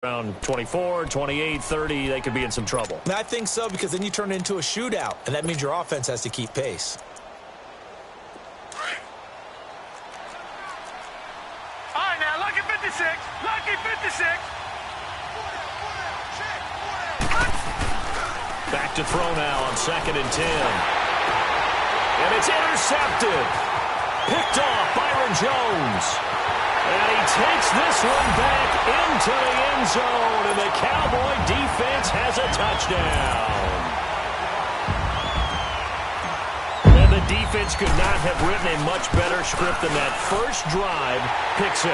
Around 24, 28, 30, they could be in some trouble. I think so, because then you turn it into a shootout, and that means your offense has to keep pace. All right, now, lucky 56. Lucky 56. Back to throw now on 2nd and 10. And it's intercepted. Picked off Byron Jones. And he takes this one back into the end zone, and the Cowboy defense has a touchdown. And the defense could not have written a much better script than that first drive, pick 6.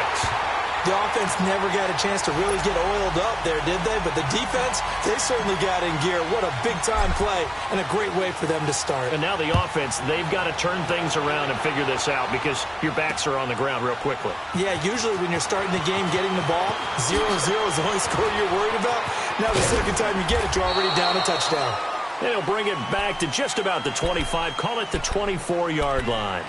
The offense never got a chance to really get oiled up there, did they? But the defense, they certainly got in gear. What a big-time play and a great way for them to start. And now the offense, they've got to turn things around and figure this out because your backs are on the ground real quickly. Yeah, usually when you're starting the game, getting the ball, 0-0 is the only score you're worried about. Now the second time you get it, you're already down a touchdown. And he'll bring it back to just about the 25, call it the 24-yard line.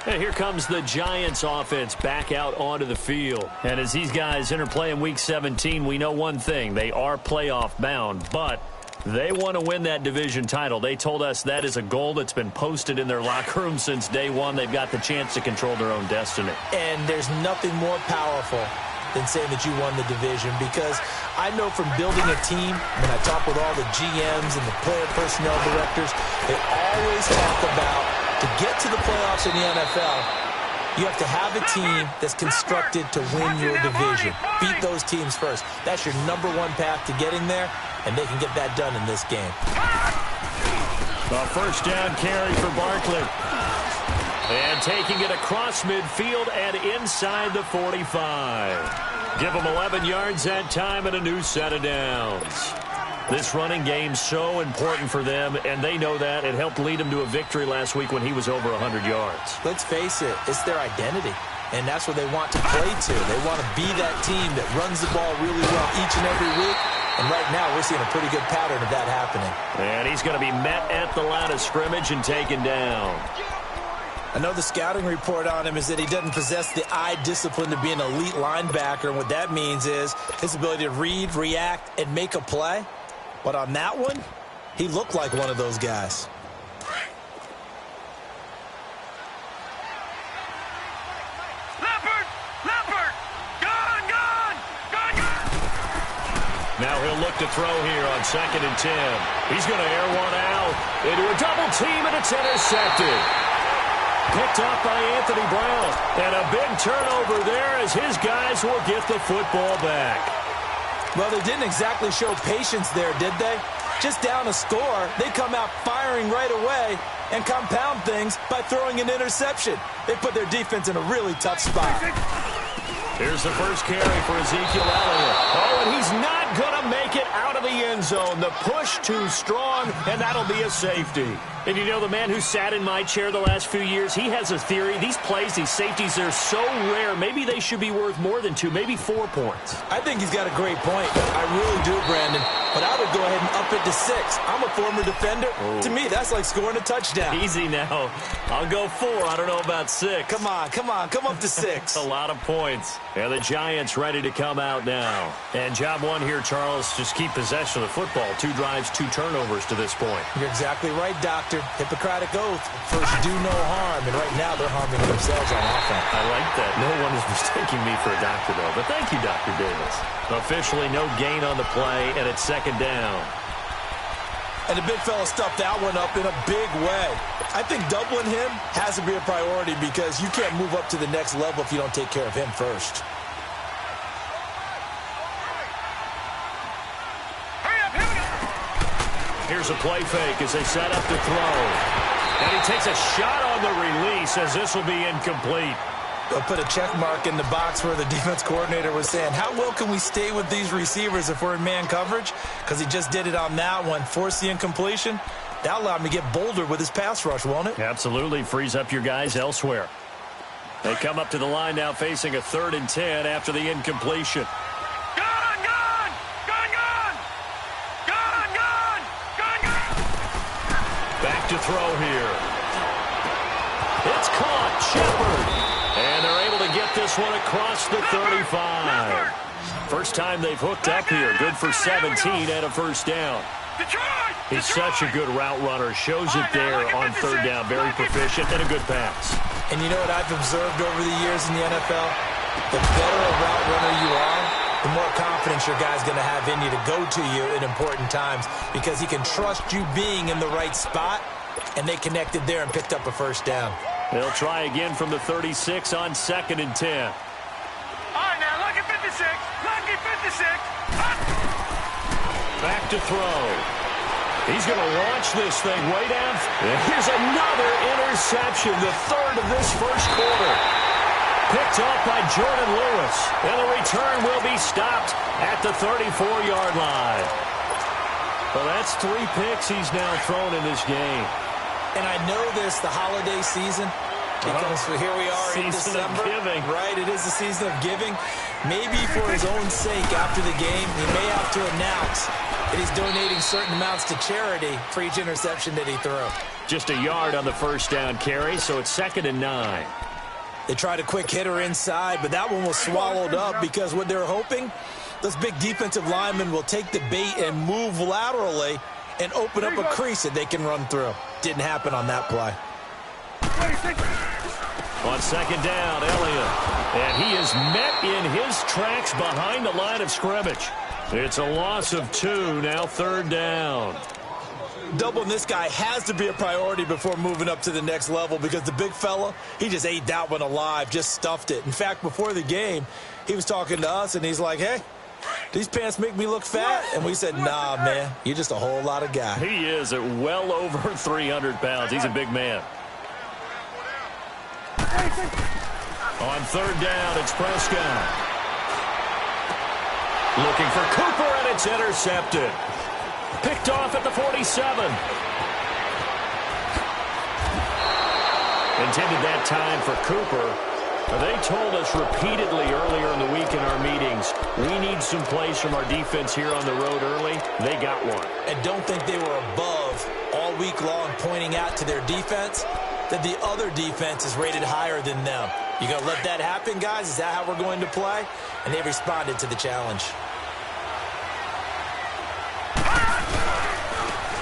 And here comes the Giants offense back out onto the field. And as these guys interplay in Week 17, we know one thing. They are playoff bound, but they want to win that division title. They told us that is a goal that's been posted in their locker room since day one. They've got the chance to control their own destiny. And there's nothing more powerful than saying that you won the division, because I know from building a team, when I talk with all the GMs and the player personnel directors, they always talk about, to get to the playoffs in the NFL, you have to have a team that's constructed to win your division. Beat those teams first. That's your #1 path to getting there, and they can get that done in this game. A first down carry for Barkley. And taking it across midfield and inside the 45. Give them 11 yards that time and a new set of downs. This running game's so important for them, and they know that. It helped lead them to a victory last week when he was over 100 yards. Let's face it, it's their identity, and that's what they want to play to. They want to be that team that runs the ball really well each and every week, and right now we're seeing a pretty good pattern of that happening. And he's going to be met at the line of scrimmage and taken down. I know the scouting report on him is that he doesn't possess the eye discipline to be an elite linebacker, and what that means is his ability to read, react, and make a play. But on that one, he looked like one of those guys. Leopard! Leopard! Gone! Gone! Gone! Gone! Now he'll look to throw here on 2nd and 10. He's going to air one out into a double team, and it's intercepted. Picked up by Anthony Brown. And a big turnover there as his guys will get the football back. Well, they didn't exactly show patience there, did they? Just down a score, they come out firing right away and compound things by throwing an interception. They put their defense in a really tough spot. Here's the first carry for Ezekiel Elliott. Oh, and he's not going to make it out of the end zone. The push too strong, and that'll be a safety. And you know, the man who sat in my chair the last few years, he has a theory. These plays, these safeties, they're so rare. Maybe they should be worth more than 2, maybe 4 points. I think he's got a great point. I really do, Brandon. But I would go ahead and up it to 6. I'm a former defender. Oh. To me, that's like scoring a touchdown. Easy now. I'll go 4. I don't know about 6. Come on. Come up to 6. A lot of points. And the Giants ready to come out now. And job one here, Charles, just keep possession of the football. 2 drives, 2 turnovers to this point. You're exactly right, Doctor. Hippocratic oath. First, do no harm. And right now, they're harming themselves on offense. I like that. No one is mistaking me for a doctor, though. But thank you, Dr. Davis. Officially no gain on the play, and it's 2nd down. And the big fella stuffed that one up in a big way. I think doubling him has to be a priority because you can't move up to the next level if you don't take care of him first. Here's a play fake as they set up to throw. And he takes a shot on the release as this will be incomplete. They'll put a check mark in the box where the defense coordinator was saying, how well can we stay with these receivers if we're in man coverage? Because he just did it on that one, forced the incompletion. That'll allow him to get bolder with his pass rush, won't it? Absolutely. Frees up your guys elsewhere. They come up to the line now facing a 3rd and 10 after the incompletion. Gone! Gone! Gone! Gone! Gone! Gone! Gone! Gone! Back to throw here. It's caught. Shepard. And they're able to get this one across the 35. First time they've hooked up here. Good for 17 and a first down. He's such a good route runner. Shows it there on third down. Very proficient and a good pass. And you know what I've observed over the years in the NFL? The better a route runner you are, the more confidence your guy's going to have in you to go to you in important times because he can trust you being in the right spot, and they connected there and picked up a first down. They'll try again from the 36 on 2nd and 10. All right, now, lucky 56. Lucky 56. Back to throw. He's going to launch this thing way down. Here's another interception, the third of this first quarter. Picked off by Jordan Lewis. And the return will be stopped at the 34-yard line. Well, that's 3 picks he's now thrown in this game. And I know this, the holiday season, because here we are in December. Season of giving. Right, it is the season of giving. Maybe for his own sake after the game, he may have to announce that he's donating certain amounts to charity for each interception that he threw. Just a yard on the first down carry, so it's 2nd and 9. They tried a quick hitter inside, but that one was swallowed up because what they're hoping, those big defensive linemen will take the bait and move laterally and open up a crease that they can run through. Didn't happen on that play. On 2nd down, Elliott. And he is met in his tracks behind the line of scrimmage. It's a loss of 2, now 3rd down. Doubling this guy has to be a priority before moving up to the next level because the big fella, he just ate that one alive, just stuffed it. In fact, before the game, he was talking to us, and he's like, hey, these pants make me look fat? And we said, nah, man, you're just a whole lot of guy. He is at well over 300 pounds. He's a big man. On 3rd down, it's Prescott. Looking for Cooper, and it's intercepted. Picked off at the 47. Intended that time for Cooper. They told us repeatedly earlier in the week in our meetings, we need some plays from our defense here on the road early. They got one. And don't think they were above all week long pointing out to their defense that the other defense is rated higher than them. You going to let that happen, guys? Is that how we're going to play? And they responded to the challenge.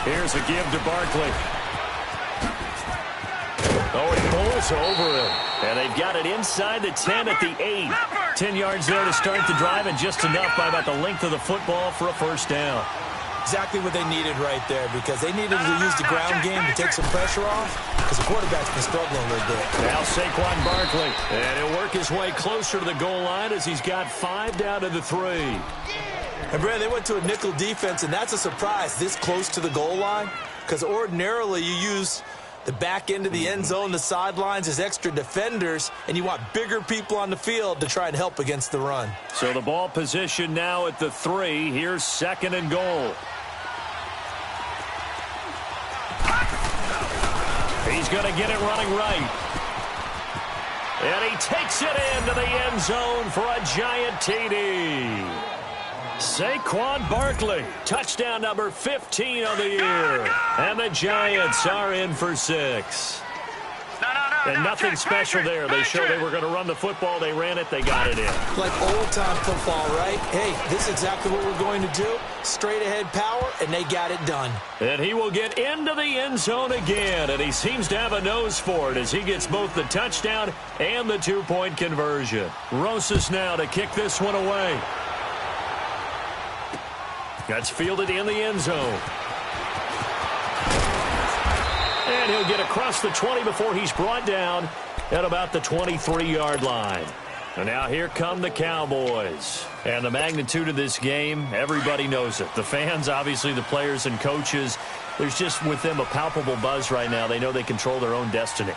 Here's a give to Barkley. Oh, he pulls over it. And they've got it inside the 10 at the 8. 10 yards there to start the drive, and just enough by about the length of the football for a first down. Exactly what they needed right there because they needed to use the ground game to take some pressure off because the quarterback's been struggling a little bit. Now Saquon Barkley. And he'll work his way closer to the goal line as he's got 5 down to the 3. And, Brad, they went to a nickel defense, and that's a surprise this close to the goal line because ordinarily you use the back end of the end zone, the sidelines as extra defenders, and you want bigger people on the field to try and help against the run. So the ball position now at the 3. Here's 2nd and goal. He's going to get it running right. And he takes it into the end zone for a giant TD. Saquon Barkley, touchdown number 15 of the year. And the Giants are in for 6. And nothing special there. They showed they were going to run the football. They ran it. They got it in. Like old-time football, right? Hey, this is exactly what we're going to do. Straight-ahead power, and they got it done. And he will get into the end zone again. And he seems to have a nose for it as he gets both the touchdown and the 2-point conversion. Rosas now to kick this one away. That's fielded in the end zone. And he'll get across the 20 before he's brought down at about the 23-yard line. And now here come the Cowboys. And the magnitude of this game, everybody knows it. The fans, obviously the players and coaches, there's just with them a palpable buzz right now. They know they control their own destiny.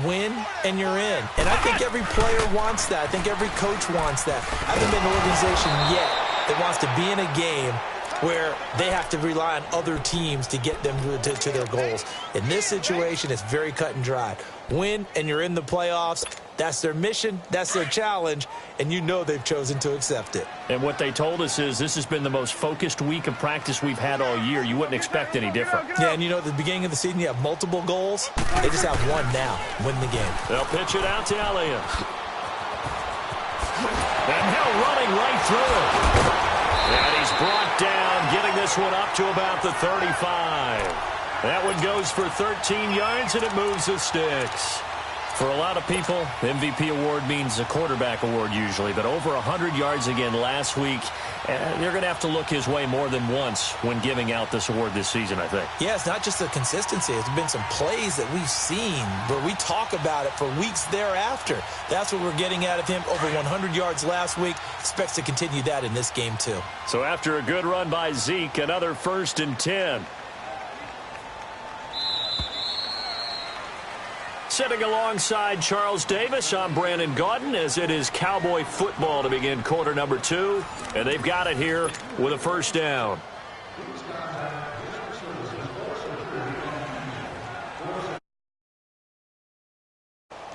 Win, and you're in. And I think every player wants that. I think every coach wants that. I haven't been an organization yet that wants to be in a game where they have to rely on other teams to get them to their goals. In this situation, it's very cut and dry. Win, and you're in the playoffs. That's their mission. That's their challenge. And you know they've chosen to accept it. And what they told us is this has been the most focused week of practice we've had all year. You wouldn't expect any different. Yeah, and you know, at the beginning of the season, you have multiple goals. They just have one now. Win the game. They'll pitch it out to Elliott. And now running right through. And he's brought down, getting this one up to about the 35. That one goes for 13 yards, and it moves the sticks. For a lot of people, MVP award means a quarterback award usually, but over 100 yards again last week. They're going to have to look his way more than once when giving out this award this season, I think. Yeah, it's not just the consistency. There's been some plays that we've seen, but we talk about it for weeks thereafter. That's what we're getting out of him. Over 100 yards last week. Expects to continue that in this game, too. So after a good run by Zeke, another 1st and 10. Sitting alongside Charles Davis, I'm Brandon Gaudin, as it is Cowboy football to begin quarter number 2. And they've got it here with a 1st down.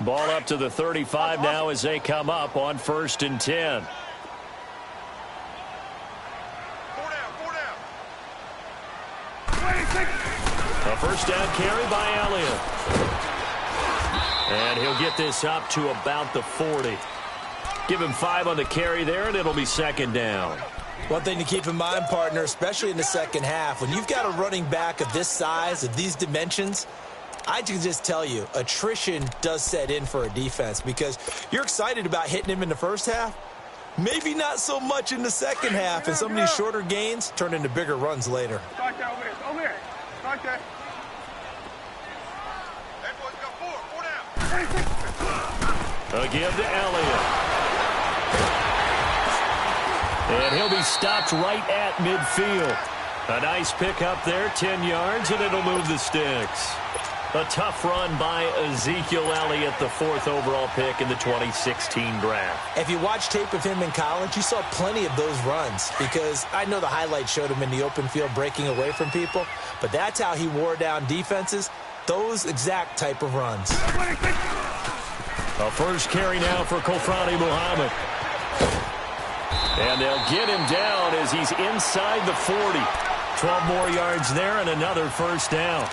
Ball up to the 35 now as they come up on 1st and 10. A 1st down carry by Elliott. And he'll get this up to about the 40. Give him 5 on the carry there, and it'll be 2nd down. One thing to keep in mind, partner, especially in the second half, when you've got a running back of this size, of these dimensions, I can just tell you, attrition does set in for a defense because you're excited about hitting him in the first half. Maybe not so much in the second half, and some of these shorter gains turn into bigger runs later. Start that over here. Start that. A give to Elliott. And he'll be stopped right at midfield. A nice pick up there, 10 yards, and it'll move the sticks. A tough run by Ezekiel Elliott, the 4th overall pick in the 2016 draft. If you watch tape of him in college, you saw plenty of those runs because I know the highlights showed him in the open field breaking away from people, but that's how he wore down defenses, those exact type of runs. A 1st carry now for Kofrani Muhammad. And they'll get him down as he's inside the 40. 12 more yards there and another 1st down.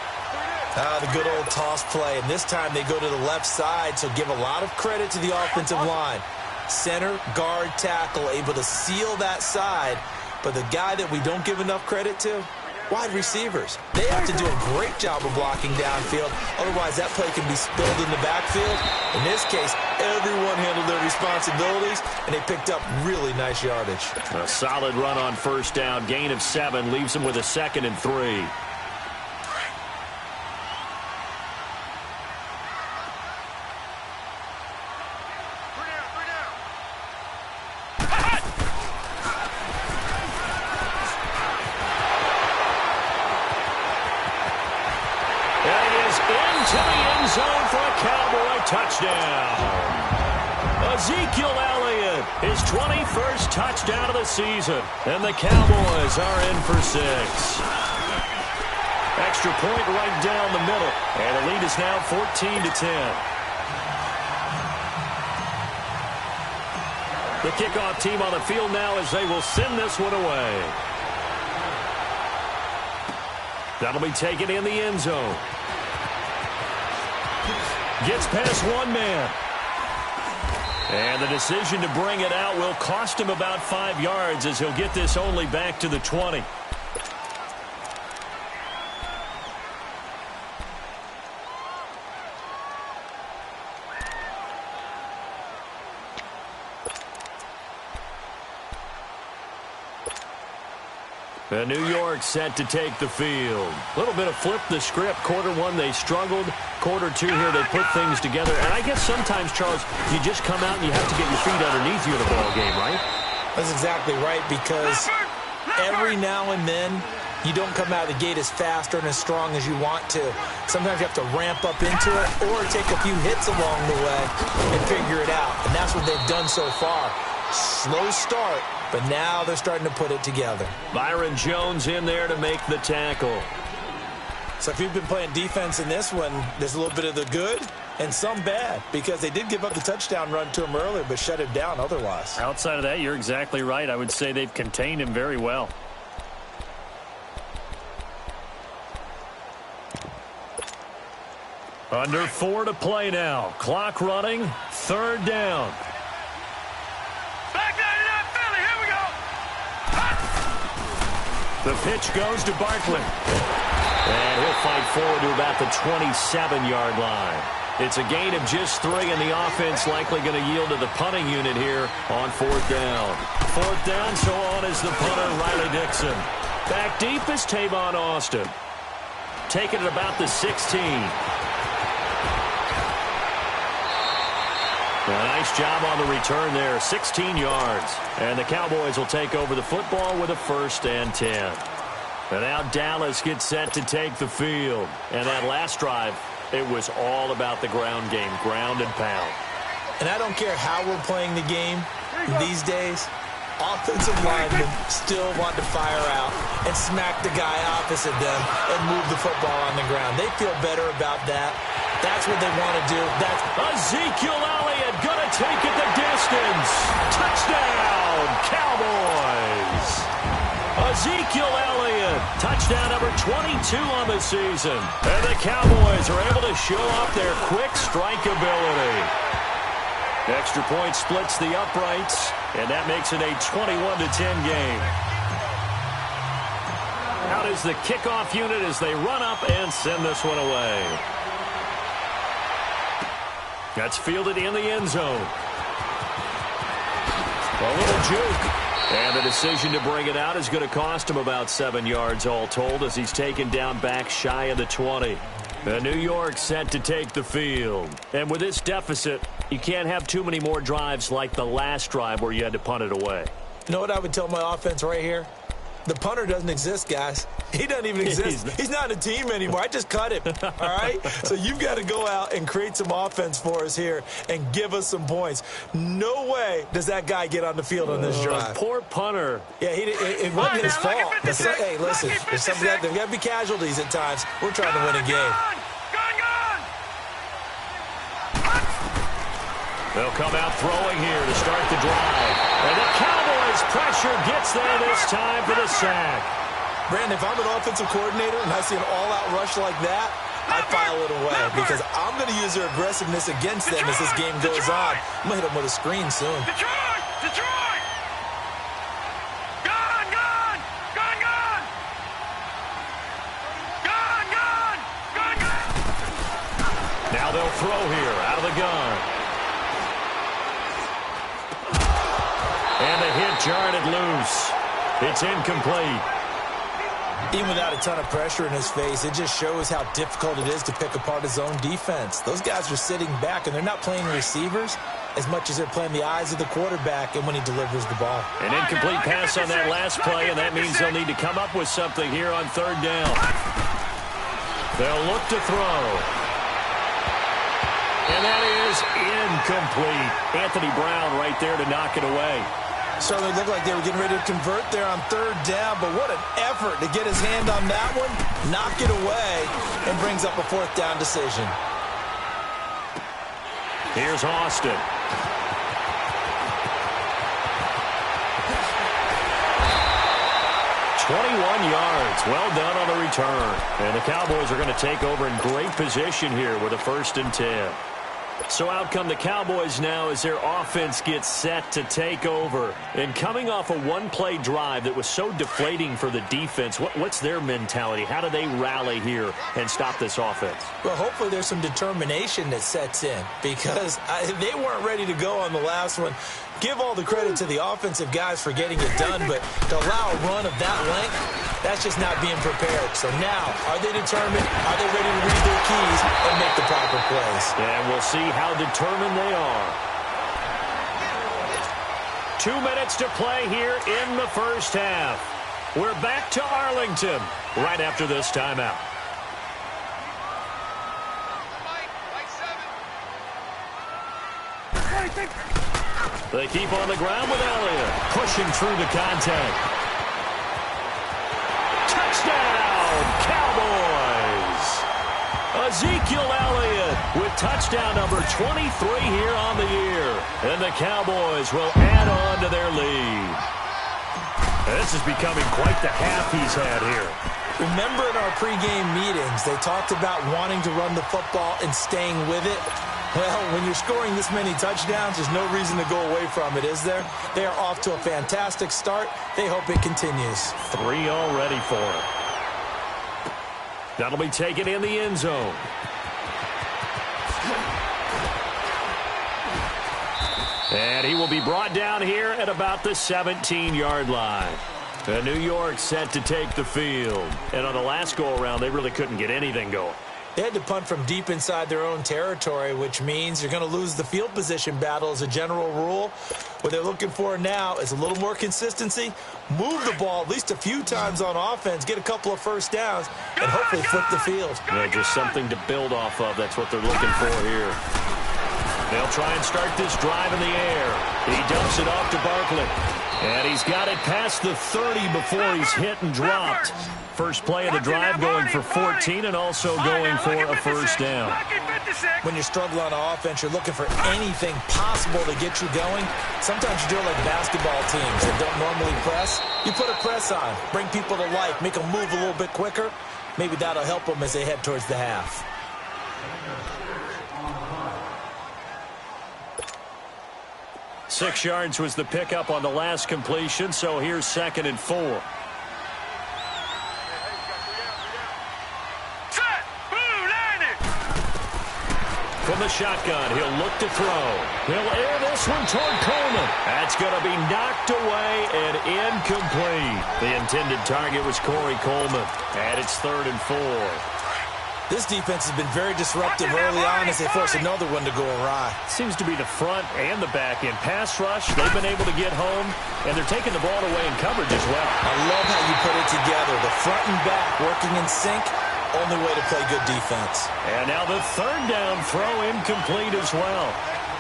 The good old toss play, and this time they go to the left side, so give a lot of credit to the offensive line. Center, guard, tackle, able to seal that side, but the guy that we don't give enough credit to, wide receivers. They have to do a great job of blocking downfield, otherwise that play can be spilled in the backfield. In this case, everyone handled their responsibilities, and they picked up really nice yardage. A solid run on 1st down, gain of 7, leaves them with a 2nd and 3. Touchdown. Ezekiel Elliott, his 21st touchdown of the season. And the Cowboys are in for 6. Extra point right down the middle. And the lead is now 14-10. The kickoff team on the field now as they will send this one away. That'll be taken in the end zone. Gets past one man. And the decision to bring it out will cost him about 5 yards as he'll get this only back to the 20. And New York set to take the field. A little bit of flip the script. Quarter 1, they struggled. Quarter 2 here, they put things together. And I guess sometimes, Charles, you just come out and you have to get your feet underneath you in a ball game, right? That's exactly right, because every now and then you don't come out of the gate as fast or as strong as you want to. Sometimes you have to ramp up into it or take a few hits along the way and figure it out. And that's what they've done so far. Slow start, but now they're starting to put it together. Byron Jones in there to make the tackle. So if you've been playing defense in this one, there's a little bit of the good and some bad, because they did give up the touchdown run to him earlier, but shut him down otherwise. Outside of that, you're exactly right. I would say they've contained him very well. Under 4 to play now. Clock running. 3rd down. Back 99 Philly. Here we go. The pitch goes to Barkley. And he'll fight forward to about the 27-yard line. It's a gain of just 3, and the offense likely going to yield to the punting unit here on 4th down. 4th down, so on is the punter, Riley Dixon. Back deep is Tavon Austin. Taking it about the 16. A nice job on the return there, 16 yards. And the Cowboys will take over the football with a 1st and 10. And now Dallas gets set to take the field. And that last drive, it was all about the ground game, ground and pound. And I don't care how we're playing the game these days, offensive linemen still want to fire out and smack the guy opposite them and move the football on the ground. They feel better about that. That's what they want to do. That's Ezekiel Elliott going to take it the distance. Touchdown, Cowboys. Ezekiel Elliott, touchdown number 22 on the season. And the Cowboys are able to show off their quick strike ability. Extra point splits the uprights, and that makes it a 21-10 game. Out is the kickoff unit as they run up and send this one away. That's fielded in the end zone. A little juke. And the decision to bring it out is going to cost him about 7 yards all told as he's taken down back shy of the 20. New York set to take the field. And with this deficit, you can't have too many more drives like the last drive where you had to punt it away. You know what I would tell my offense right here? The punter doesn't exist, guys. He doesn't even exist. He's not a team anymore. I just cut him, all right? So you've got to go out and create some offense for us here and give us some points. No way does that guy get on the field on this drive. Poor punter. Yeah, it wasn't his fault. But hey, listen, there's got to be casualties at times. We're trying to win a game. They'll come out throwing here to start the drive. And the Cowboys' pressure gets there this time for the sack. Brandon, if I'm an offensive coordinator and I see an all-out rush like that, I file it away because I'm going to use their aggressiveness against them as this game goes on. I'm going to hit them with a screen soon. Detroit! Detroit! Gone! Gone! Gone! Gone! Gone! Gone! Gone! Gone! Now they'll throw here out of the gun. And the hit jarred it loose. It's incomplete. Even without a ton of pressure in his face, it just shows how difficult it is to pick apart his own defense. Those guys are sitting back, and they're not playing receivers as much as they're playing the eyes of the quarterback and when he delivers the ball. An incomplete pass on that last play, and that means they'll need to come up with something here on 3rd down. They'll look to throw. And that is incomplete. Anthony Brown right there to knock it away. Certainly looked like they were getting ready to convert there on 3rd down, but what an effort to get his hand on that one, knock it away, and brings up a 4th down decision. Here's Austin. "21 yards. Well done on the return. And the Cowboys are going to take over in great position here with a 1st and 10. So out come the Cowboys now as their offense gets set to take over. And coming off a one-play drive that was so deflating for the defense, what's their mentality? How do they rally here and stop this offense? Well, hopefully there's some determination that sets in because they weren't ready to go on the last one. Give all the credit to the offensive guys for getting it done, but to allow a run of that length, that's just not being prepared. So now, are they determined? Are they ready to read their keys and make the proper plays? And we'll see how determined they are. 2 minutes to play here in the first half. We're back to Arlington right after this timeout. They keep on the ground with Elliott, pushing through the contact. Touchdown, Cowboys! Ezekiel Elliott with touchdown number 23 here on the year. And the Cowboys will add on to their lead. This is becoming quite the half he's had here. Remember in our pregame meetings, they talked about wanting to run the football and staying with it? Well, when you're scoring this many touchdowns, there's no reason to go away from it, is there? They are off to a fantastic start. They hope it continues. 3 already for him. That'll be taken in the end zone. And he will be brought down here at about the 17-yard line. New York set to take the field. And on the last go-around, they really couldn't get anything going. They had to punt from deep inside their own territory, which means you're going to lose the field position battle as a general rule. What they're looking for now is a little more consistency, move the ball at least a few times on offense, get a couple of first downs, and hopefully flip the field. Yeah, just something to build off of. That's what they're looking for here. They'll try and start this drive in the air. He dumps it off to Barkley. And he's got it past the 30 before he's hit and dropped. First play of the drive going for 14 and also going for a first down. When you're struggling on offense, you're looking for anything possible to get you going. Sometimes you do it like basketball teams that don't normally press. You put a press on, bring people to life, make them move a little bit quicker. Maybe that'll help them as they head towards the half. Six yards was the pickup on the last completion, so here's 2nd and 4. Set! Boom! Landed! From the shotgun, he'll look to throw. He'll air this one toward Coleman. That's going to be knocked away and incomplete. The intended target was Corey Coleman, and it's 3rd and 4. This defense has been very disruptive early on as they force another one to go awry. Seems to be the front and the back end. Pass rush, they've been able to get home, and they're taking the ball away in coverage as well. I love how you put it together. The front and back working in sync, only way to play good defense. And now the 3rd down throw incomplete as well.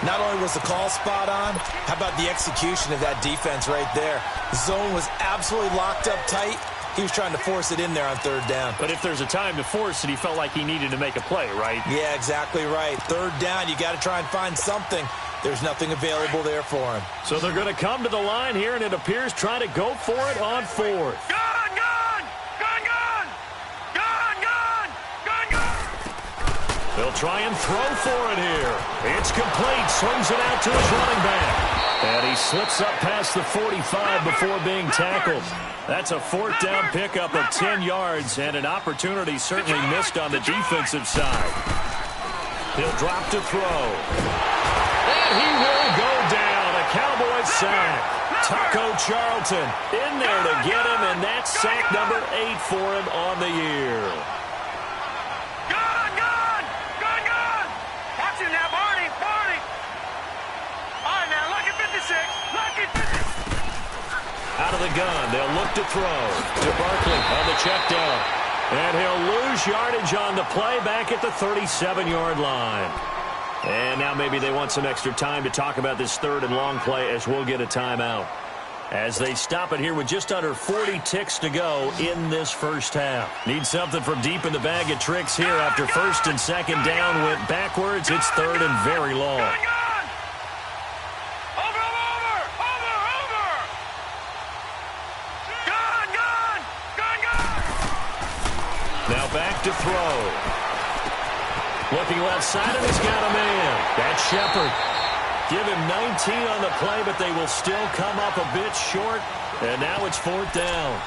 Not only was the call spot on, how about the execution of that defense right there? The zone was absolutely locked up tight. He was trying to force it in there on 3rd down. But if there's a time to force it, he felt like he needed to make a play, right? Yeah, exactly right. 3rd down, you got to try and find something. There's nothing available there for him. So they're going to come to the line here, and it appears trying to go for it on 4th. Gun! Gun! Gun! Gun! Gun! Gun! Gun! Gun! They'll try and throw for it here. It's complete. Swings it out to his running back. And he slips up past the 45 before being tackled. That's a 4th down pickup of 10 yards and an opportunity certainly missed on the defensive side. He'll drop to throw. And he will go down. A Cowboy sack. Taco Charlton in there to get him, and that's sack number 8 for him on the year. Gun! Gun! Gun! Gun! Watch him now, Barney! Barney! All right, now, lucky 56. Lucky 56. Out of the gun, they'll look to throw to Barkley on the check down. And he'll lose yardage on the play back at the 37-yard line. And now maybe they want some extra time to talk about this 3rd and long play as we'll get a timeout. As they stop it here with just under 40 ticks to go in this first half. Need something from deep in the bag of tricks here after 1st and 2nd down went backwards. It's 3rd and very long. Now back to throw. Looking left side, and he's got a man. That's Shepard. Give him 19 on the play, but they will still come up a bit short. And now it's 4th down.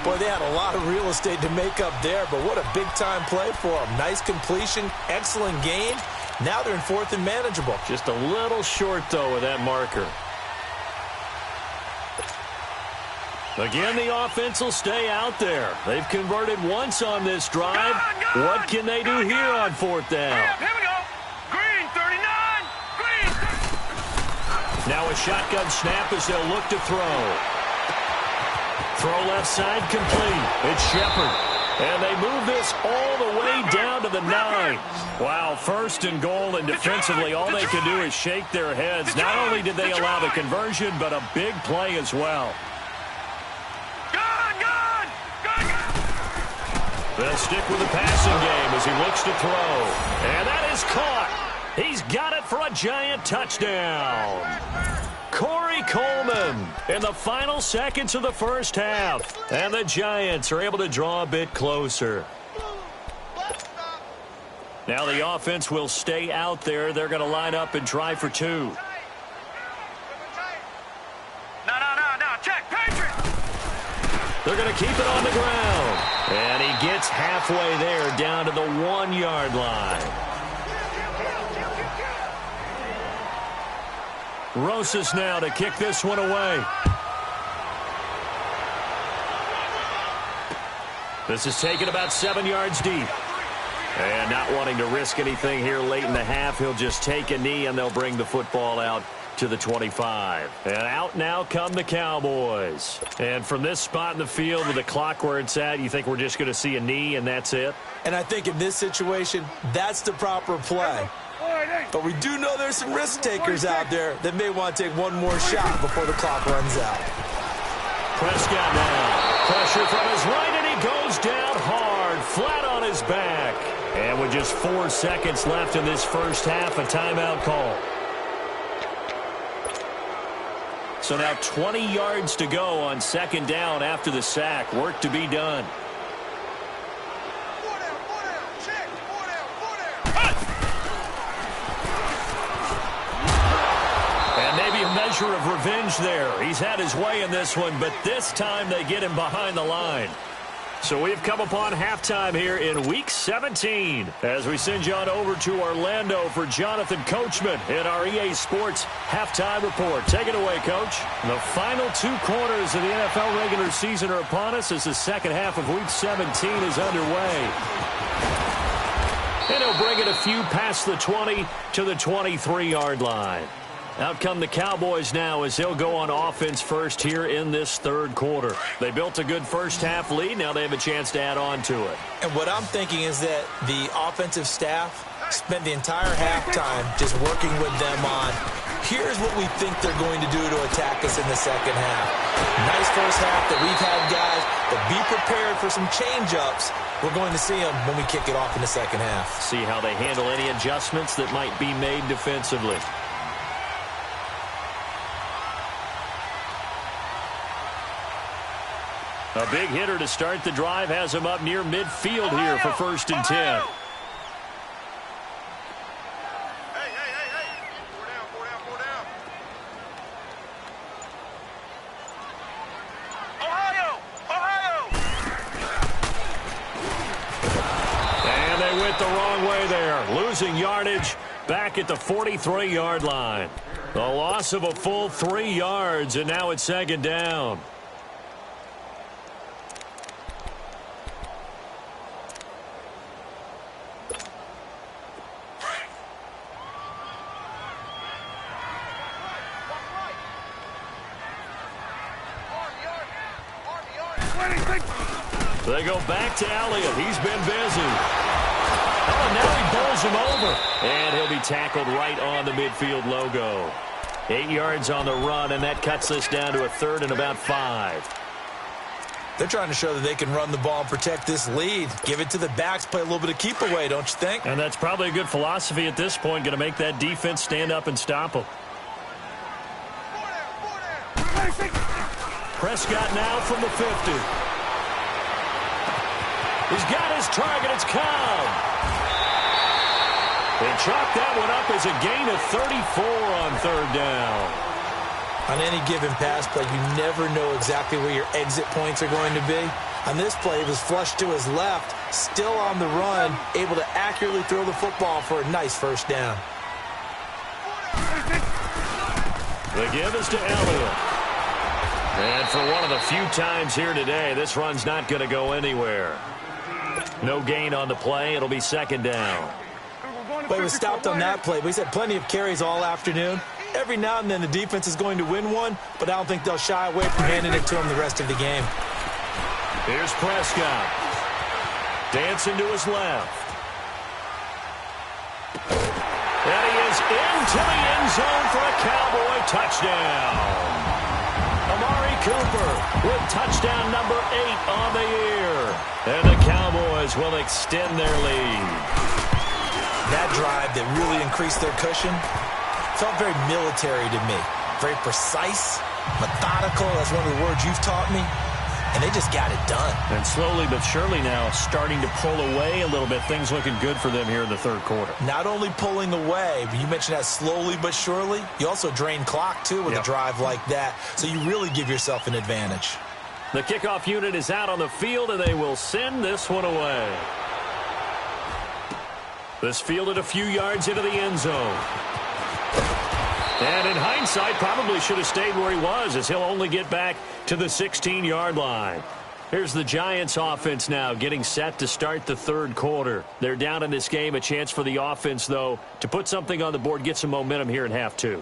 Boy, they had a lot of real estate to make up there, but what a big-time play for them. Nice completion, excellent game. Now they're in 4th and manageable. Just a little short, though, with that marker. Again, the offense will stay out there. They've converted once on this drive. What can they do here on 4th down? Here we go. Green, 39. Green. Now a shotgun snap as they'll look to throw. Throw left side complete. It's Shepard. And they move this all the way down to the 9. Wow, 1st and goal, and defensively all they can do is shake their heads. Not only did they allow the conversion, but a big play as well. They'll stick with the passing game as he looks to throw. And that is caught. He's got it for a giant touchdown. Corey Coleman in the final seconds of the first half. And the Giants are able to draw a bit closer. Now the offense will stay out there. They're going to line up and try for two. No. Check. Patriots. They're going to keep it on the ground. And he gets halfway there down to the 1-yard line. Rosas now to kick this one away. This is taken about 7 yards deep. And not wanting to risk anything here late in the half, he'll just take a knee and they'll bring the football out to the 25. And out now come the Cowboys. And from this spot in the field with the clock where it's at, you think we're just going to see a knee and that's it? And I think in this situation, that's the proper play. But we do know there's some risk takers out there that may want to take one more shot before the clock runs out. Prescott now. Pressure from his right, and he goes down hard, flat on his back. And with just 4 seconds left in this first half, a timeout call. So now 20 yards to go on second down after the sack. Work to be done. And maybe a measure of revenge there. He's had his way in this one, but this time they get him behind the line. So we've come upon halftime here in Week 17 as we send you on over to Orlando for Jonathan Coachman in our EA Sports Halftime Report. Take it away, Coach. The final 2 quarters of the NFL regular season are upon us as the second half of Week 17 is underway. And he'll bring it a few past the 20 to the 23-yard line. Out come the Cowboys now as they'll go on offense first here in this third quarter. They built a good first half lead. Now they have a chance to add on to it. And what I'm thinking is that the offensive staff spent the entire halftime just working with them on, here's what we think they're going to do to attack us in the second half. Nice first half that we've had, guys, but be prepared for some change-ups. We're going to see them when we kick it off in the second half. See how they handle any adjustments that might be made defensively. A big hitter to start the drive has him up near midfield here for 1st and 10. Hey. Ohio. And they went the wrong way there, losing yardage back at the 43-yard line. The loss of a full 3 yards, and now it's second down. They go back to Elliott. He's been busy. Oh, and now he bowls him over. And he'll be tackled right on the midfield logo. 8 yards on the run, and that cuts this down to a 3rd and about 5. They're trying to show that they can run the ball and protect this lead. Give it to the backs, play a little bit of keep away, don't you think? And that's probably a good philosophy at this point, going to make that defense stand up and stop them. Prescott now from the 50. He's got his target. It's Cobb. They chalk that one up as a gain of 34 on 3rd down. On any given pass play, you never know exactly where your exit points are going to be. On this play, it was flushed to his left, still on the run, able to accurately throw the football for a nice 1st down. The give is to Elliott. And for one of the few times here today, this run's not going to go anywhere. No gain on the play. It'll be 2nd down. But he was stopped on that play. But he's had plenty of carries all afternoon. Every now and then the defense is going to win one, but I don't think they'll shy away from handing it to him the rest of the game. Here's Prescott. Dancing to his left. And he is into the end zone for a Cowboy touchdown. Amari Cooper with touchdown number 8 on the year. And the Cowboys will extend their lead. That drive that really increased their cushion felt very military to me. very precise, methodical. That's one of the words you've taught me. And they just got it done. And slowly but surely now starting to pull away a little bit. Things looking good for them here in the third quarter. Not only pulling away, but you mentioned that slowly but surely. You also drain clock, too, with a drive like that. So you really give yourself an advantage. The kickoff unit is out on the field, and they will send this one away. This fielded a few yards into the end zone. And in hindsight, probably should have stayed where he was, as he'll only get back to the 16-yard line. Here's the Giants offense now getting set to start the third quarter. They're down in this game. A chance for the offense, though, to put something on the board, get some momentum here in half two.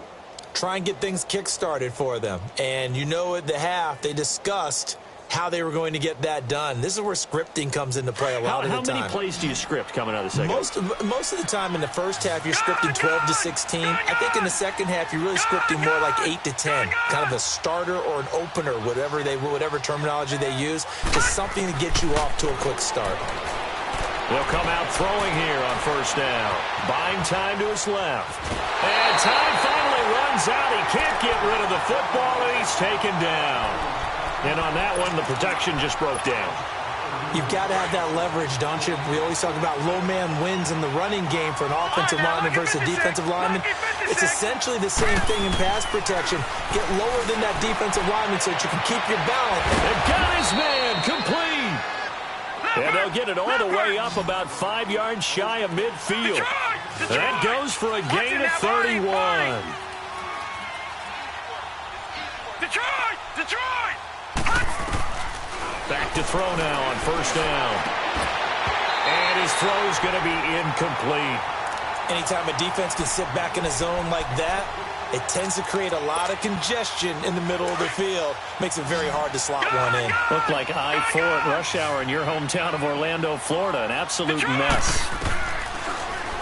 Try and get things kick-started for them. And you know at the half, they discussed how they were going to get that done. This is where scripting comes into play a lot of the time. How many plays do you script coming out of the second? Most of the time in the first half, you're scripting 12 to 16. I think in the second half, you're really scripting more like 8 to 10. Kind of a starter or an opener, whatever terminology they use, just something to get you off to a quick start. They'll come out throwing here on first down. Buying time to his left. And time finally runs out. He can't get rid of the football, and he's taken down. And on that one, the protection just broke down. You've got to have that leverage, don't you? We always talk about low man wins in the running game for an offensive lineman versus a defensive lineman. It's essentially the same thing in pass protection. Get lower than that defensive lineman so that you can keep your balance. And got his man complete. And they'll get it all the way up about 5 yards shy of midfield. That goes for a gain of 31. Detroit! Back to throw now on first down. And his throw's going to be incomplete. Anytime a defense can sit back in a zone like that, it tends to create a lot of congestion in the middle of the field. Makes it very hard to slot one in. Looked like I-4 at rush hour in your hometown of Orlando, Florida. An absolute mess.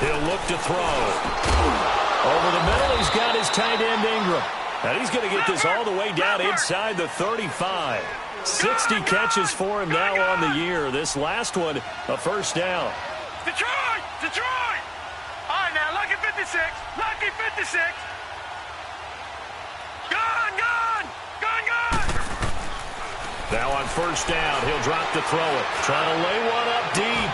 He'll look to throw. Over the middle, he's got his tight end Ingram. And he's going to get this all the way down inside the 35. 60 catches for him now on the year. This last one, a first down. Detroit! All right, now, lucky 56. Lucky 56. Gone! Now on first down, he'll drop to throw it. Trying to lay one up deep.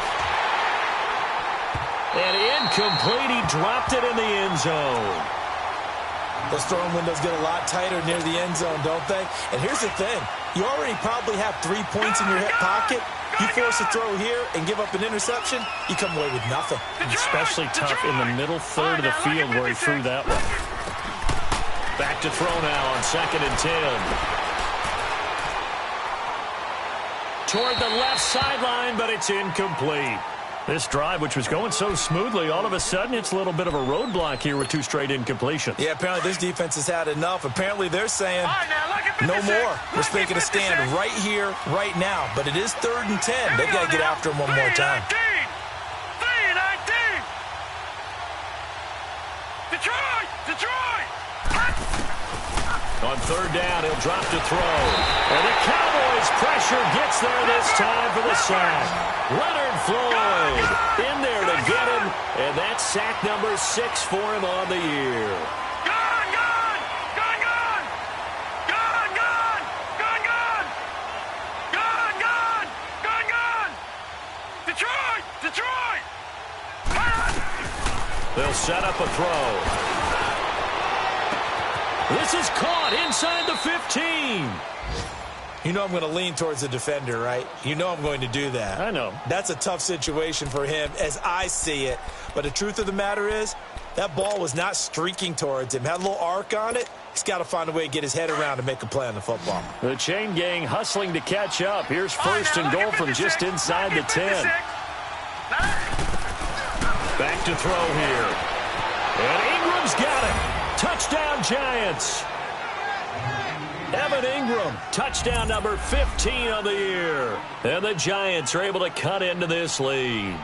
And incomplete. He dropped it in the end zone. Those throwing windows get a lot tighter near the end zone, don't they? And here's the thing. You already probably have 3 points in your hip pocket. You force a throw here and give up an interception, you come away with nothing. Especially tough in the middle third of the field where he threw that one. Back to throw now on 2nd and 10. Toward the left sideline, but it's incomplete. This drive, which was going so smoothly, all of a sudden it's a little bit of a roadblock here with 2 straight incompletions. Yeah, apparently this defense has had enough. Apparently they're saying, no more. We're making a stand right here, right now. But it is 3rd and 10. They've got to get after him one more time. 3-19. Detroit! On 3rd down, he'll drop to throw. And the Cowboys' pressure gets there this time for the sack. Leonard Floyd in there to get him. And that's sack number 6 for him on the year. Detroit! They'll set up a throw. This is caught inside the 15. You know I'm going to lean towards the defender, right? You know I'm going to do that. I know. That's a tough situation for him as I see it. But the truth of the matter is, that ball was not streaking towards him. Had a little arc on it. He's got to find a way to get his head around and make a play on the football. The chain gang hustling to catch up. Here's 1st and goal from just inside the 10. Back to throw here. And Ingram's got it. Touchdown, Giants. Evan Ingram, touchdown number 15 of the year. And the Giants are able to cut into this lead.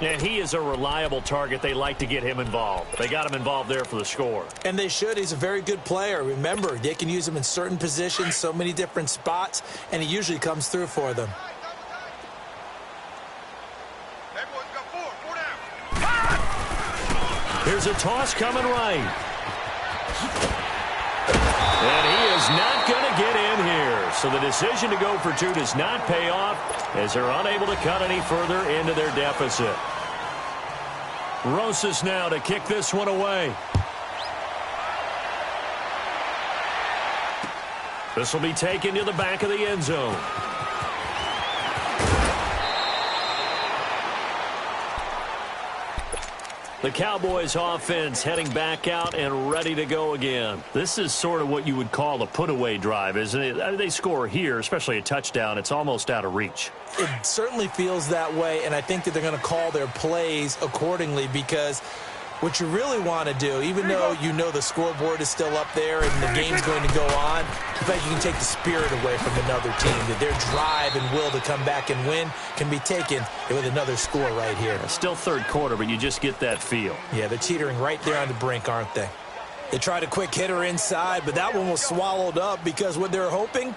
And he is a reliable target. They like to get him involved. They got him involved there for the score. And they should. He's a very good player. Remember, they can use him in certain positions, so many different spots, and he usually comes through for them. Here's a toss coming right. And he is not going to get in here. So the decision to go for two does not pay off as they're unable to cut any further into their deficit. Rosas now to kick this one away. This will be taken to the back of the end zone. The Cowboys offense heading back out and ready to go again. This is sort of what you would call a put-away drive, isn't it? I mean, they score here, especially a touchdown. It's almost out of reach. It certainly feels that way, and I think that they're going to call their plays accordingly because what you really want to do, even though you know the scoreboard is still up there and the game's going to go on, in fact, you can take the spirit away from another team, that their drive and will to come back and win can be taken with another score right here. Still third quarter, but you just get that feel. Yeah, they're teetering right there on the brink, aren't they? They tried a quick hitter inside, but that one was swallowed up because what they're hoping,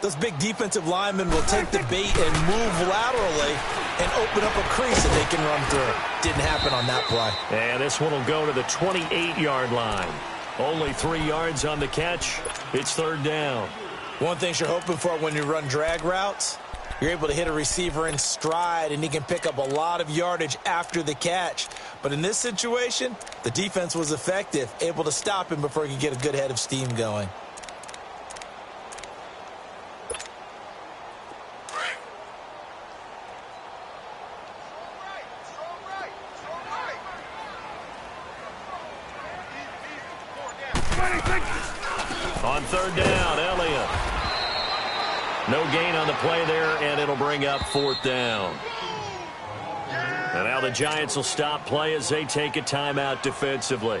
those big defensive linemen will take the bait and move laterally and open up a crease that they can run through. Didn't happen on that play. And this one will go to the 28-yard line. Only 3 yards on the catch. It's third down. One thing you're hoping for when you run drag routes, you're able to hit a receiver in stride, and he can pick up a lot of yardage after the catch. But in this situation, the defense was effective, able to stop him before he could get a good head of steam going. On third down, Elliott. No gain on the play there, and it'll bring up fourth down. And now the Giants will stop play as they take a timeout defensively.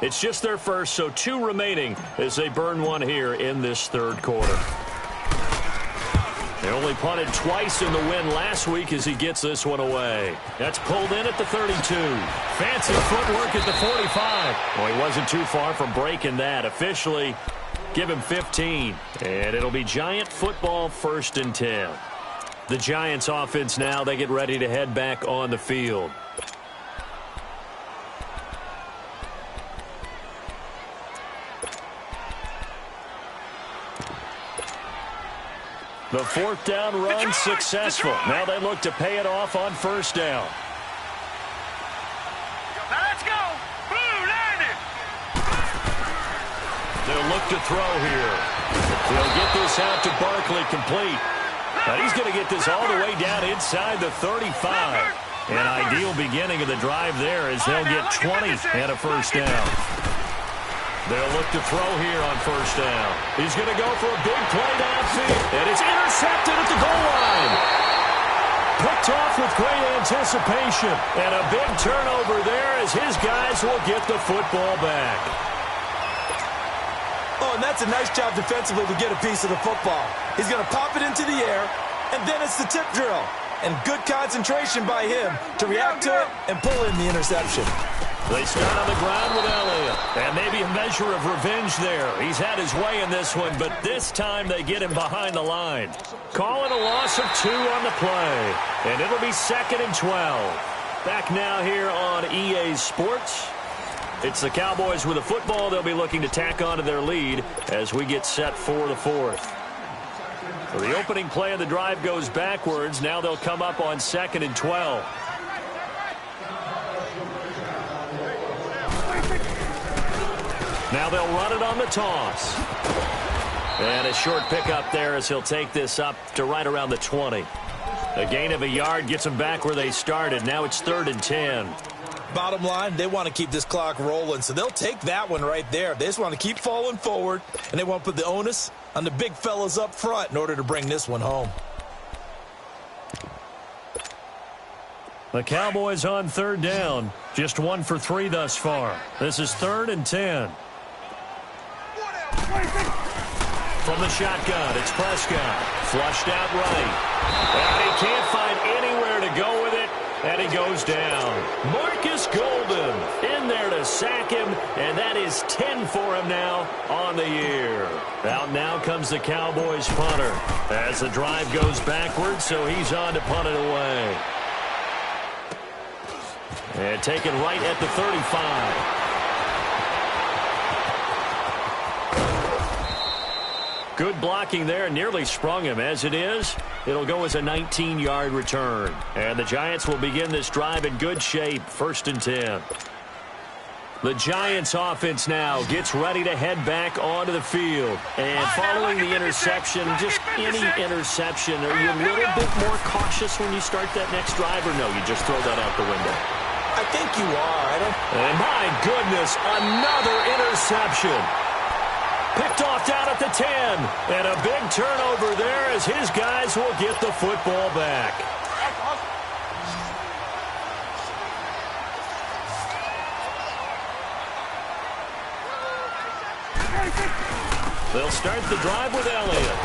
It's just their first, so 2 remaining as they burn one here in this third quarter. They only punted twice in the win last week as he gets this one away. That's pulled in at the 32. Fancy footwork at the 45. Well, he wasn't too far from breaking that. Officially, give him 15. And it'll be Giant football, 1st and 10. The Giants offense now, they get ready to head back on the field. The 4th down run successful. Now they look to pay it off on 1st down. Now let's go. Blue landed. They'll look to throw here. They'll get this out to Barkley complete. But he's going to get this all the way down inside the 35. An ideal beginning of the drive there as they'll get 20 and a 1st down. They'll look to throw here on 1st down. He's going to go for a big play downfield. And it's intercepted at the goal line. Picked off with great anticipation. And a big turnover there as his guys will get the football back. Oh, and that's a nice job defensively to get a piece of the football. He's going to pop it into the air, and then it's the tip drill. And good concentration by him to react to it and pull in the interception. They start on the ground with Elliott. And maybe a measure of revenge there. He's had his way in this one, but this time they get him behind the line. Call it a loss of 2 on the play. And it'll be 2nd and 12. Back now here on EA Sports. It's the Cowboys with the football. They'll be looking to tack onto their lead as we get set for the 4th. So the opening play of the drive goes backwards. Now they'll come up on 2nd and 12. Now they'll run it on the toss. And a short pickup there as he'll take this up to right around the 20. A gain of a yard gets them back where they started. Now it's 3rd and 10. Bottom line, they want to keep this clock rolling, so they'll take that one right there. They just want to keep falling forward, and they want to put the onus on the big fellas up front in order to bring this one home. The Cowboys on 3rd down. Just 1 for 3 thus far. This is 3rd and 10. From the shotgun, it's Prescott. Flushed out right. And he can't find anywhere to go with it, and he goes down. Marcus Golden in there to sack him, and that is 10 for him now on the year. Out now comes the Cowboys punter as the drive goes backwards, so he's on to punt it away. And taken right at the 35. Good blocking there, nearly sprung him. As it is, it'll go as a 19-yard return. And the Giants will begin this drive in good shape, 1st and 10. The Giants offense now gets ready to head back onto the field. And following the interception, just any interception, are you a little bit more cautious when you start that next drive, or no, you just throw that out the window? I think you are. And my goodness, another interception. Picked off down at the 10. And a big turnover there as his guys will get the football back. They'll start the drive with Elliott.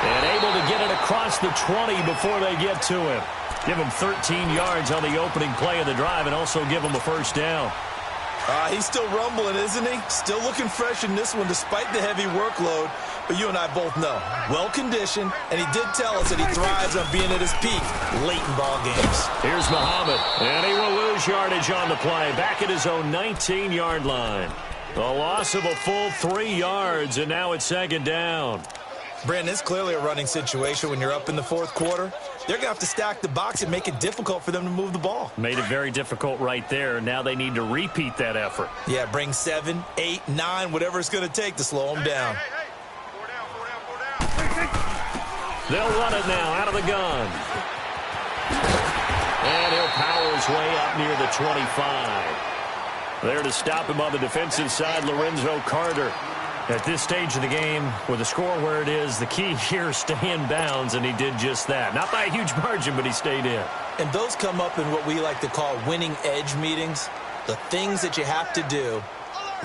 And able to get it across the 20 before they get to him. Give him 13 yards on the opening play of the drive and also give him a 1st down. He's still rumbling, isn't he? Still looking fresh in this one despite the heavy workload. But you and I both know, well-conditioned, and he did tell us that he thrives on being at his peak late in ball games. Here's Muhammad, and he will lose yardage on the play, back at his own 19-yard line. A loss of a full 3 yards, and now it's 2nd down. Brandon, it's clearly a running situation when you're up in the 4th quarter. They're going to have to stack the box and make it difficult for them to move the ball. Made it very difficult right there. Now they need to repeat that effort. Yeah, bring 7, 8, 9, whatever it's going to take to slow them down. They'll run it now out of the gun. And he'll power his way up near the 25. There to stop him on the defensive side, Lorenzo Carter. At this stage of the game, with the score where it is, the key here is stay in bounds, and he did just that. Not by a huge margin, but he stayed in. And those come up in what we like to call winning edge meetings. The things that you have to do,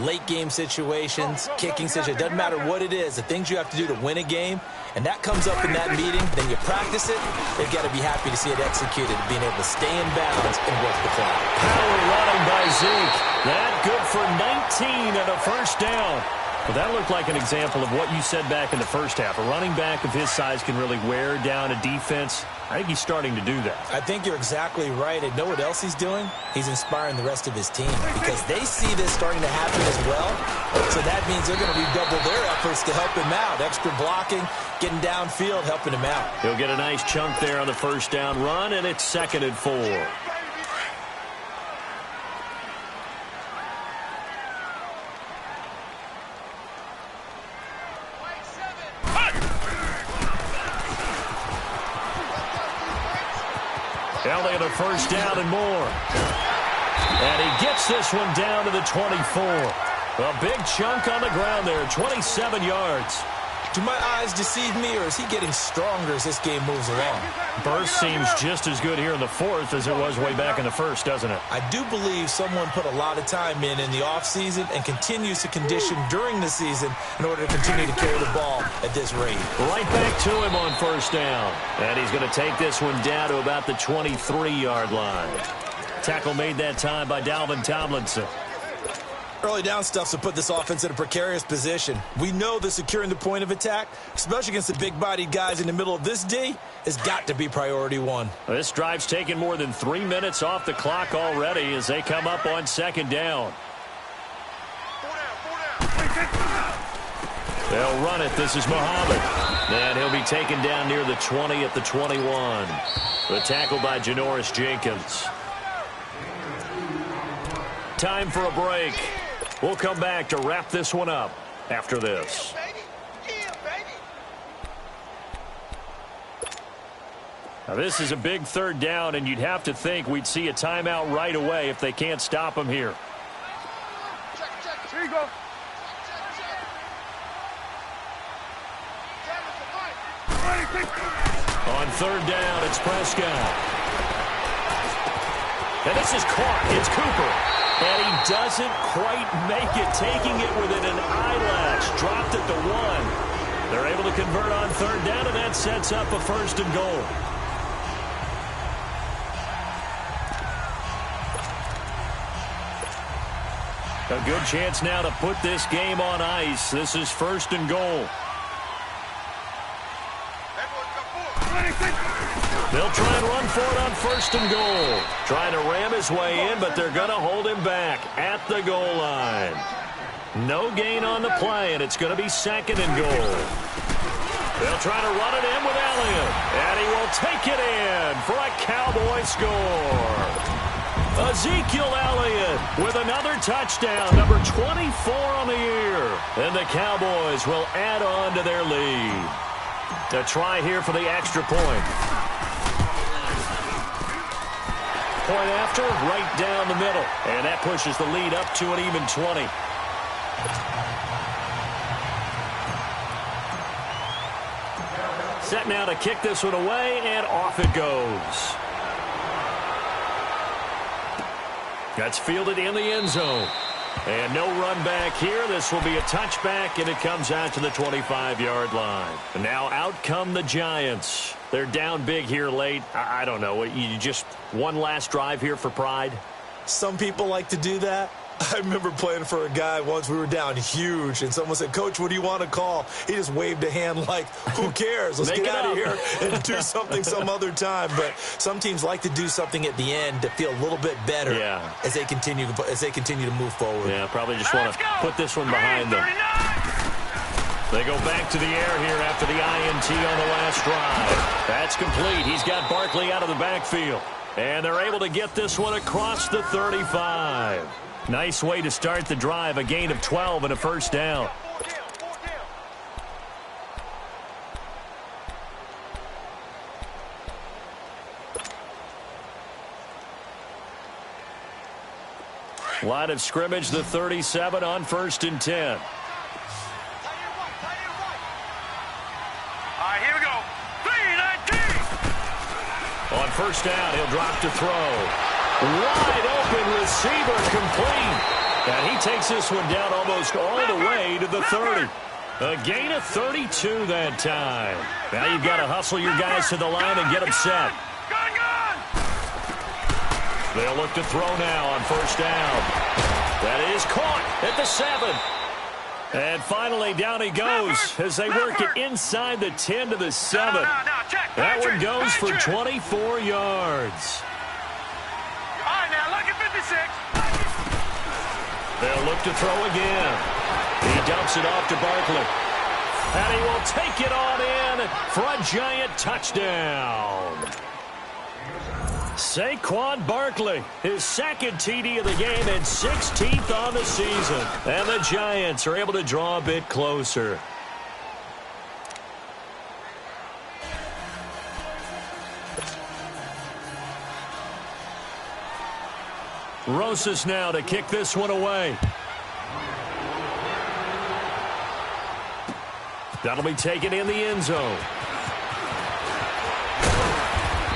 late game situations, kicking situations, doesn't matter what it is, the things you have to do to win a game, and that comes up in that meeting, then you practice it, they've got to be happy to see it executed, being able to stay in bounds and work the clock. Power running by Zeke. That good for 19 and a 1st down. Well, that looked like an example of what you said back in the 1st half. A running back of his size can really wear down a defense. I think he's starting to do that. I think you're exactly right. And know what else he's doing? He's inspiring the rest of his team because they see this starting to happen as well. So that means they're going to redouble their efforts to help him out. Extra blocking, getting downfield, helping him out. He'll get a nice chunk there on the 1st down run, and it's 2nd and 4. Elliott a 1st down and more. And he gets this one down to the 24. A big chunk on the ground there, 27 yards. Do my eyes deceive me, or is he getting stronger as this game moves along? Burst seems just as good here in the 4th as it was way back in the 1st, doesn't it? I do believe someone put a lot of time in the offseason and continues to condition during the season in order to continue to carry the ball at this rate. Right back to him on 1st down. And he's going to take this one down to about the 23-yard line. Tackle made that time by Dalvin Tomlinson. Early down stuff to put this offense in a precarious position. We know that securing the point of attack, especially against the big-bodied guys in the middle of this D, has got to be priority 1. This drive's taken more than 3 minutes off the clock already as they come up on 2nd down. They'll run it. This is Muhammad. And he'll be taken down near the 20 at the 21. The tackle by Janoris Jenkins. Time for a break. We'll come back to wrap this one up after this. Now, this is a big 3rd down, and you'd have to think we'd see a timeout right away if they can't stop him here. Here you go. On 3rd down, it's Prescott. And this is caught. It's Cooper. And he doesn't quite make it, taking it within an eyelash. Dropped at the 1. They're able to convert on 3rd down, and that sets up a 1st and goal. A good chance now to put this game on ice. This is 1st and goal. They'll try and run for it on 1st and goal. Trying to ram his way in, but they're going to hold him back at the goal line. No gain on the play, and it's going to be 2nd and goal. They'll try to run it in with Elliott, and he will take it in for a Cowboy score. Ezekiel Elliott with another touchdown, number 24 on the year. And the Cowboys will add on to their lead. A try here for the extra point. Point after, right down the middle. And that pushes the lead up to an even 20. Set now to kick this one away, and off it goes. That's fielded in the end zone. And no run back here. This will be a touchback, and it comes out to the 25-yard line. And now out come the Giants. They're down big here late. I don't know. You just one last drive here for pride? Some people like to do that. I remember playing for a guy once. We were down huge, and someone said, "Coach, what do you want to call?" He just waved a hand like, who cares? Let's get out of here and do something some other time. But some teams like to do something at the end to feel a little bit better as they continue to move forward. Yeah, probably just want to put this one behind them. They go back to the air here after the INT on the last drive. That's complete. He's got Barkley out of the backfield. And they're able to get this one across the 35. Nice way to start the drive, a gain of 12 and a first down. Line of scrimmage, the 37 on 1st and 10. All right, here we go. 3-19. On 1st down, he'll drop to throw. Wide open receiver, complete. And he takes this one down almost all the way to the 30. A gain of 32 that time. Now you've got to hustle your guys to the line and get them set. They'll look to throw now on 1st down. That is caught at the 7. And finally down he goes as they work it inside the 10 to the 7. That one goes for 24 yards. They'll look to throw again. He dumps it off to Barkley. And he will take it on in for a giant touchdown. Saquon Barkley, his 2nd TD of the game and 16th on the season. And the Giants are able to draw a bit closer. Rosas now to kick this one away. That'll be taken in the end zone.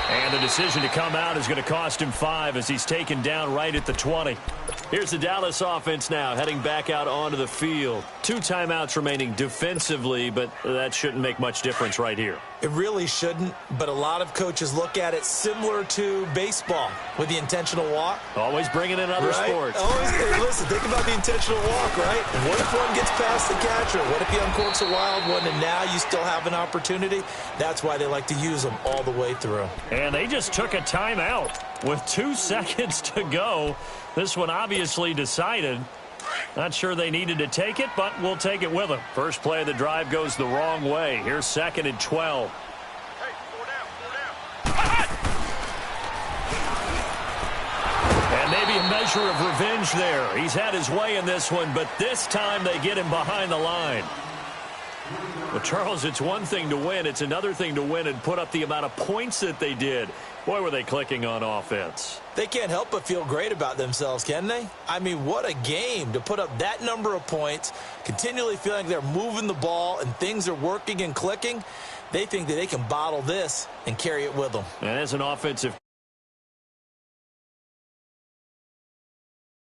And the decision to come out is going to cost him 5 as he's taken down right at the 20. Here's the Dallas offense now heading back out onto the field. 2 timeouts remaining defensively, but that shouldn't make much difference right here. It really shouldn't, but a lot of coaches look at it similar to baseball with the intentional walk. Always bringing in other sports. Always, listen, think about the intentional walk, right? What if one gets past the catcher? What if he uncorks a wild one and now you still have an opportunity? That's why they like to use them all the way through. And they just took a timeout with 2 seconds to go. This one obviously decided. Not sure they needed to take it, but we'll take it with them. First play of the drive goes the wrong way. Here's 2nd and 12. And maybe a measure of revenge there. He's had his way in this one, but this time they get him behind the line. Well, Charles, it's one thing to win. It's another thing to win and put up the amount of points that they did. Boy, were they clicking on offense. They can't help but feel great about themselves, can they? I mean, what a game to put up that number of points, continually feeling like they're moving the ball and things are working and clicking. They think that they can bottle this and carry it with them. And as an offensive